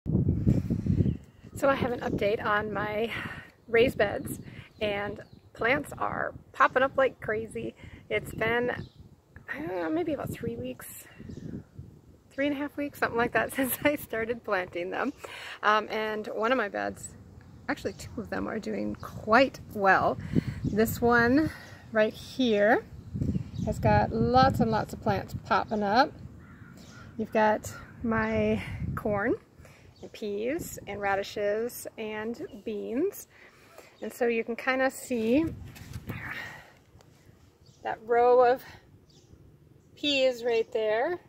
So I have an update on my raised beds, and plants are popping up like crazy. It's been, I don't know, maybe about 3 weeks, 3.5 weeks, something like that, since I started planting them. And one of my beds, actually 2 of them, are doing quite well. This one right here has got lots and lots of plants popping up. You've got my corn and peas and radishes and beans, and so you can kind of see that row of peas right there.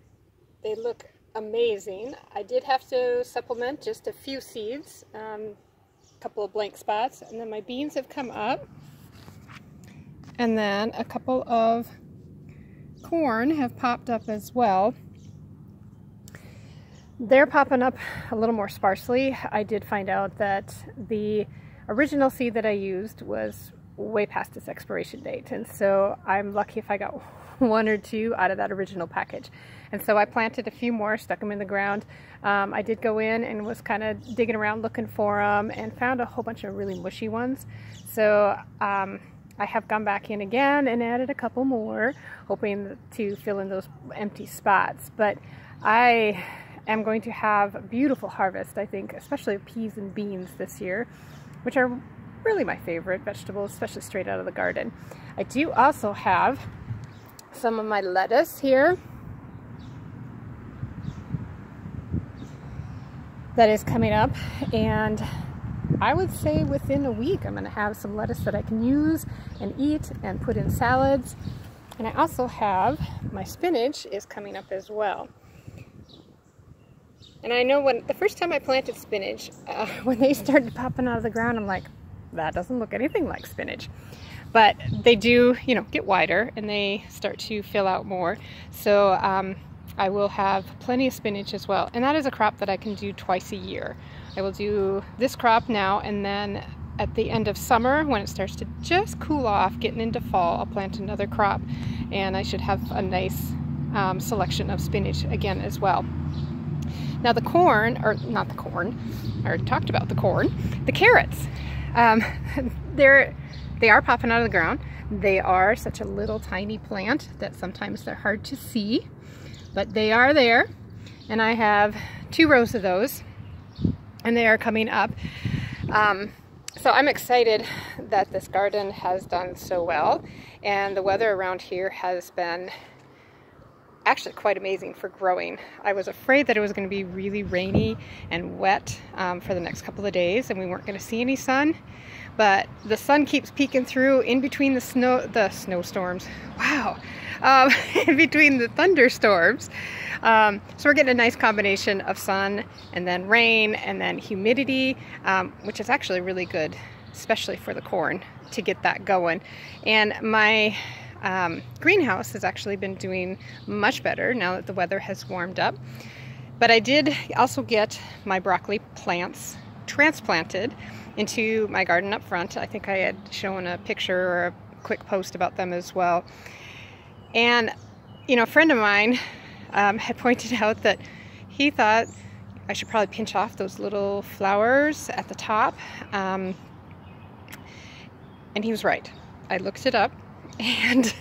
They look amazing. I did have to supplement just a few seeds, a couple of blank spots, and then my beans have come up, and then a couple of corn have popped up as well. They're popping up a little more sparsely. I did find out that the original seed that I used was way past its expiration date, and so I'm lucky if I got 1 or 2 out of that original package. And so I planted a few more, stuck them in the ground. I did go in and was kind of digging around looking for them and found a whole bunch of really mushy ones. So I have gone back in again and added a couple more, hoping to fill in those empty spots. But I am going to have a beautiful harvest, I think, especially of peas and beans this year, which are really my favorite vegetables, especially straight out of the garden. I do also have some of my lettuce here that is coming up, and I would say within a week I'm going to have some lettuce that I can use and eat and put in salads. And I also have my spinach is coming up as well. And I know when the first time I planted spinach, when they started popping out of the ground, I'm like, that doesn't look anything like spinach. But they do, you know, get wider and they start to fill out more. So I will have plenty of spinach as well. And that is a crop that I can do twice a year. I will do this crop now, and then at the end of summer, when it starts to just cool off, getting into fall, I'll plant another crop. And I should have a nice selection of spinach again as well. Now the corn, or not the corn, I already talked about the corn, the carrots. They are popping out of the ground. They are such a little tiny plant that sometimes they're hard to see, but they are there. And I have 2 rows of those, and they are coming up. So I'm excited that this garden has done so well, and the weather around here has been actually quite amazing for growing. I was afraid that it was going to be really rainy and wet for the next couple of days, and we weren't going to see any sun. But the sun keeps peeking through in between the snowstorms. Wow, in between the thunderstorms. So we're getting a nice combination of sun and then rain and then humidity, which is actually really good, especially for the corn, to get that going. And my greenhouse has actually been doing much better now that the weather has warmed up. But I did also get my broccoli plants transplanted into my garden up front. I think I had shown a picture or a quick post about them as well. And you know, a friend of mine had pointed out that he thought I should probably pinch off those little flowers at the top, and he was right. I looked it up, and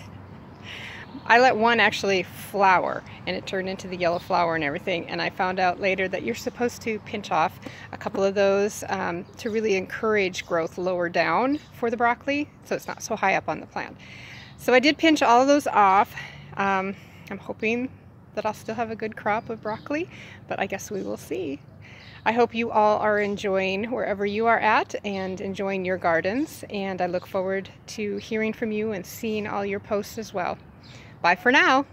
I let one actually flower, and it turned into the yellow flower and everything. And I found out later that you're supposed to pinch off a couple of those to really encourage growth lower down for the broccoli, so it's not so high up on the plant. So I did pinch all of those off. I'm hoping that I'll still have a good crop of broccoli, but I guess we will see. I hope you all are enjoying wherever you are at and enjoying your gardens, and I look forward to hearing from you and seeing all your posts as well. Bye for now.